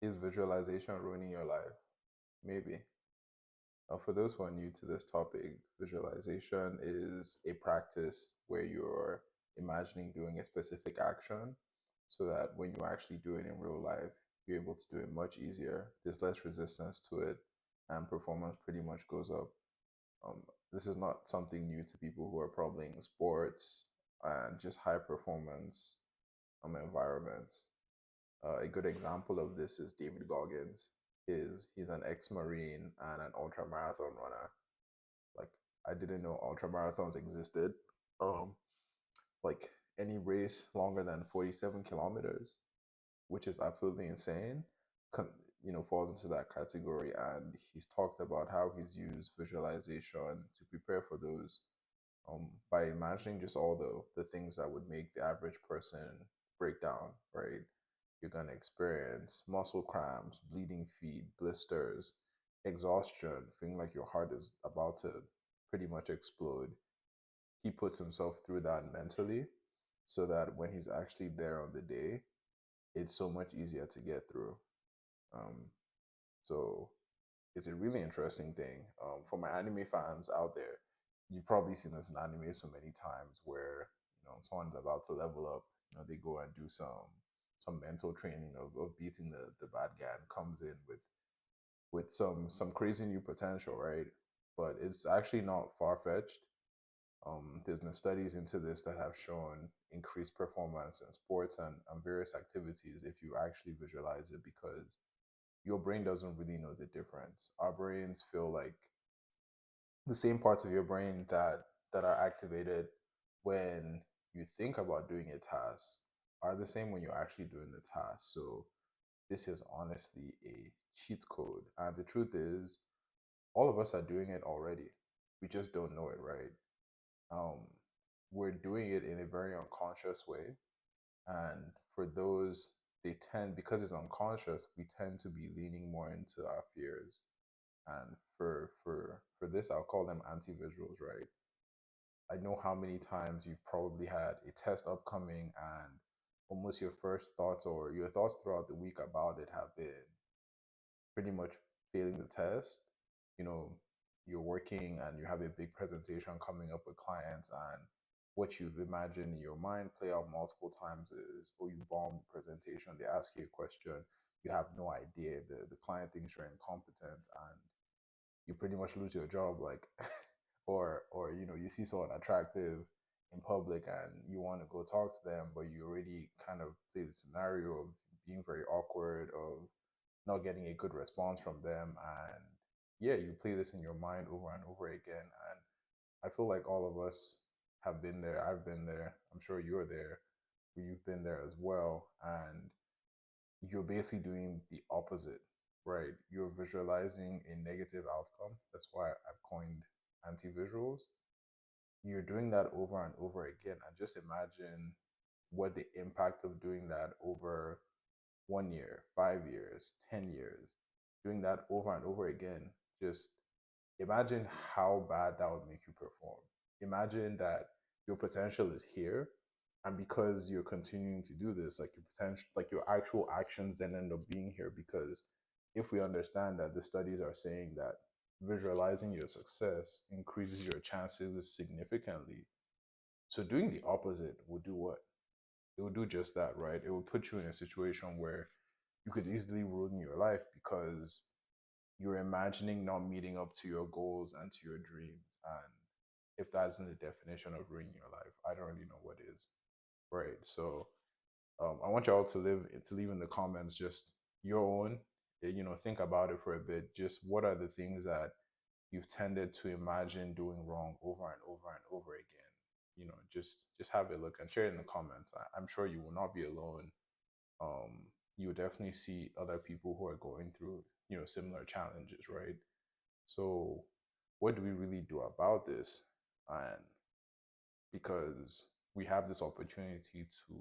Is visualization ruining your life? Maybe. For those who are new to this topic, visualization is a practice where you're imagining doing a specific action so that when you actually do it in real life, you're able to do it much easier. There's less resistance to it, and performance pretty much goes up. Um, this is not something new to people who are probably in sports and just high performance environments. A good example of this is David Goggins. He's an ex-marine and an ultra marathon runner. Like, I didn't know ultra marathons existed. Um, like any race longer than 47 kilometers, which is absolutely insane, falls into that category. And he's talked about how he's used visualization to prepare for those, by imagining just all the things that would make the average person break down, right? You're gonna experience muscle cramps, bleeding feet, blisters, exhaustion, feeling like your heart is about to pretty much explode. He puts himself through that mentally so that when he's actually there on the day, it's so much easier to get through. Um, so it's a really interesting thing. For my anime fans out there, you've probably seen this in anime so many times where someone's about to level up. They go and do some mental training of beating the bad guy and comes in with some crazy new potential, right? But it's actually not far fetched. There's been studies into this that have shown increased performance in sports and various activities if you actually visualize it, because your brain doesn't really know the difference. Our brains feel like the same parts of your brain that are activated when you think about doing a task are the same when you're actually doing the task. So this is honestly a cheat code. And the truth is, all of us are doing it already. We just don't know it, right? Um, we're doing it in a very unconscious way. And for those, they tend, because it's unconscious, we tend to be leaning more into our fears. And for this, I'll call them anti-visuals, right? I know how many times you've probably had a test upcoming and almost your first thoughts or your thoughts throughout the week about it have been pretty much failing the test. You know, you're working and you have a big presentation coming up with clients, and what you've imagined in your mind play out multiple times is, oh, you bomb the presentation, they ask you a question, you have no idea, the client thinks you're incompetent, and you pretty much lose your job, like or you see someone attractive in public and you want to go talk to them, but you already kind of play the scenario of being very awkward, of not getting a good response from them, and yeah, you play this in your mind over and over again. And I feel like all of us have been there. I've been there. I'm sure you're there. You've been there as well. And you're basically doing the opposite, right? You're visualizing a negative outcome. That's why I've coined anti-visuals. You're doing that over and over again. And just imagine what the impact of doing that over 1 year, 5 years, 10 years, doing that over and over again. Just imagine how bad that would make you perform. Imagine that your potential is here, and because you're continuing to do this, like your potential, like your actual actions then end up being here. Because if we understand that the studies are saying that visualizing your success increases your chances significantly, so doing the opposite would do what? It would do just that, right? It would put you in a situation where you could easily ruin your life because you're imagining not meeting up to your goals and to your dreams. And if that's in the definition of ruining your life, I don't really know what is. Right. So I want y'all to leave in the comments just your own. Think about it for a bit. Just what are the things that you've tended to imagine doing wrong over and over and over again? Just have a look and share it in the comments. I'm sure you will not be alone. You will definitely see other people who are going through similar challenges, right? So what do we really do about this? And because we have this opportunity to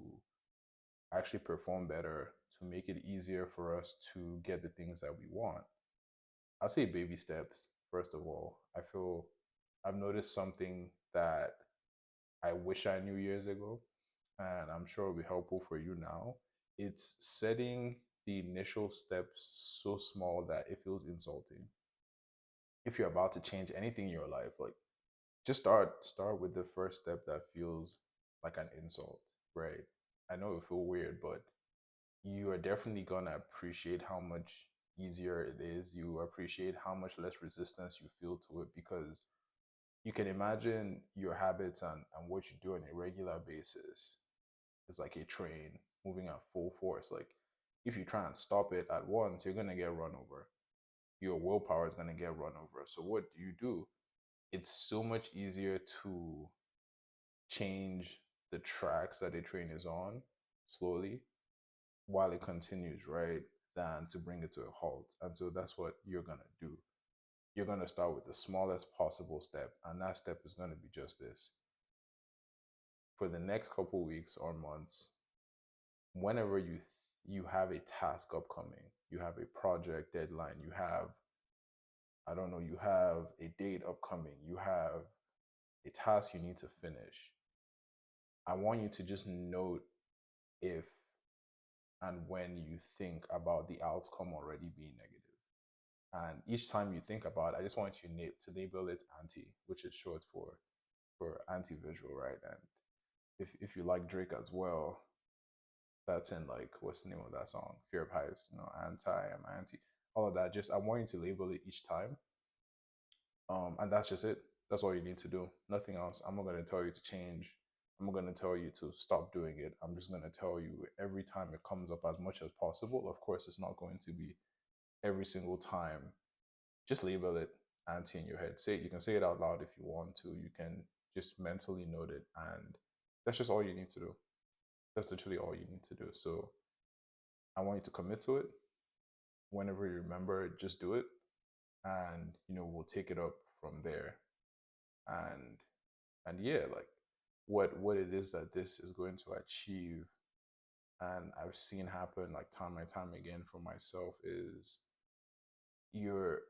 actually perform better, to make it easier for us to get the things that we want. I'll say baby steps, first of all. I feel I've noticed something that I wish I knew years ago, and I'm sure it'll be helpful for you now. It's setting the initial steps so small that it feels insulting. If you're about to change anything in your life, like just start with the first step that feels like an insult, right? I know it feel weird, but you are definitely gonna appreciate how much easier it is. You appreciate how much less resistance you feel to it because you can imagine your habits and what you do on a regular basis is like a train moving at full force. Like if you try and stop it at once, you're gonna get run over. Your willpower is gonna get run over. So what do you do? It's so much easier to change the tracks that a train is on slowly while it continues, right? Than to bring it to a halt. And so that's what you're gonna do. You're gonna start with the smallest possible step, and that step is gonna be just this. For the next couple weeks or months, whenever you have a task upcoming, you have a project deadline, you have, I don't know, you have a date upcoming, you have a task you need to finish. I want you to just note if and when you think about the outcome already being negative. And each time you think about it, I just want you to label it anti, which is short for anti-visual, right? And if you like Drake as well, that's in like what's the name of that song? Fear of Heights, anti, I'm anti, all of that. Just I want you to label it each time. And that's just it. That's all you need to do. Nothing else. I'm not gonna tell you to change. I'm not gonna tell you to stop doing it. I'm just gonna tell you every time it comes up as much as possible. Of course, it's not going to be every single time. Just label it anti in your head. Say it. You can say it out loud if you want to. You can just mentally note it, and that's just all you need to do. That's literally all you need to do. So I want you to commit to it. Whenever you remember it, just do it, and we'll take it up from there. And yeah, like what it is that this is going to achieve, and I've seen happen like time and time again for myself is you're.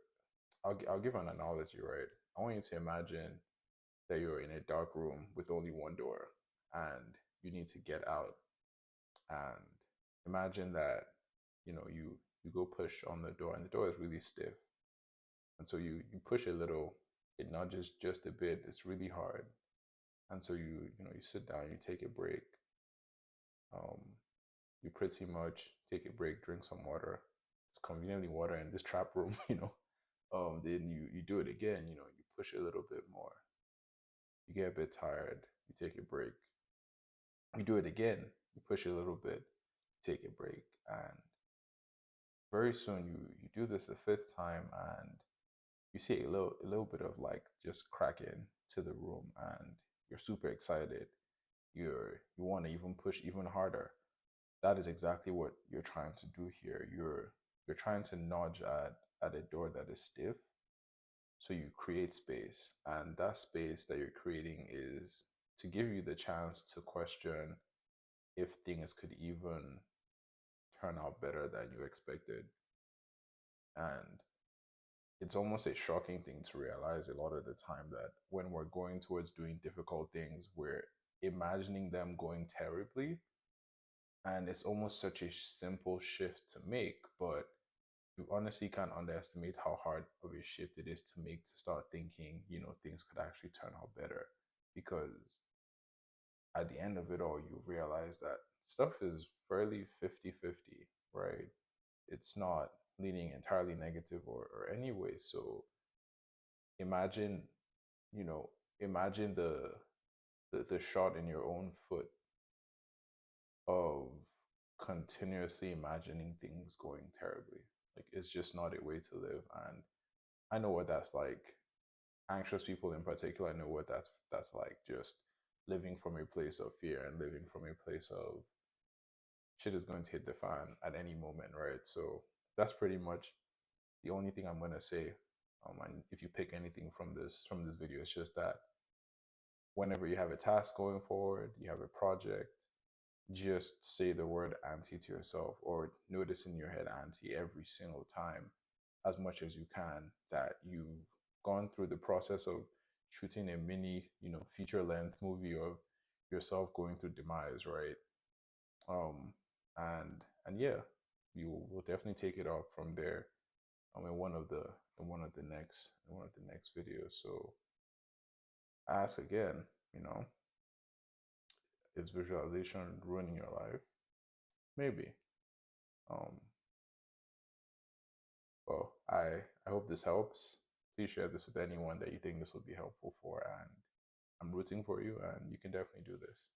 I'll give an analogy, right? I want you to imagine that you're in a dark room with only one door, and you need to get out. And imagine that you go push on the door, and the door is really stiff, and so you push a little, it nudges just a bit, it's really hard, and so you sit down, you take a break, um you pretty much take a break, drink some water. It's conveniently water in this trap room. Then you do it again, you push a little bit more, you get a bit tired, you take a break, you do it again, you push a little bit, take a break, and very soon you do this the fifth time, and you see a little bit of like just cracking to the room, and you're super excited, you want to even push even harder. That is exactly what you're trying to do here. You're trying to nudge at a door that is stiff, so you create space, and that space that you're creating is to give you the chance to question if things could even turn out better than you expected. And it's almost a shocking thing to realize a lot of the time that when we're going towards doing difficult things, we're imagining them going terribly. And it's almost such a simple shift to make, but you honestly can't underestimate how hard of a shift it is to make, to start thinking, things could actually turn out better. Because at the end of it all, you realize that stuff is fairly 50-50, right? It's not leaning entirely negative or anyway. So imagine, you know, imagine the shot in your own foot of continuously imagining things going terribly. Like it's just not a way to live. And I know what that's like. Anxious people in particular know what that's like. Just living from a place of fear and living from a place of shit is going to hit the fan at any moment, right? So that's pretty much the only thing I'm gonna say. And if you pick anything from this video, it's just that whenever you have a task going forward, you have a project, just say the word anti to yourself, or notice in your head anti every single time as much as you can, that you've gone through the process of shooting a mini, feature length movie of yourself going through demise, right? um and yeah, we'll definitely take it up from there. In one of the next videos. So ask again, you know, is visualization ruining your life? Maybe. Um, well, I hope this helps. Please share this with anyone that you think this will be helpful for, and I'm rooting for you, and you can definitely do this.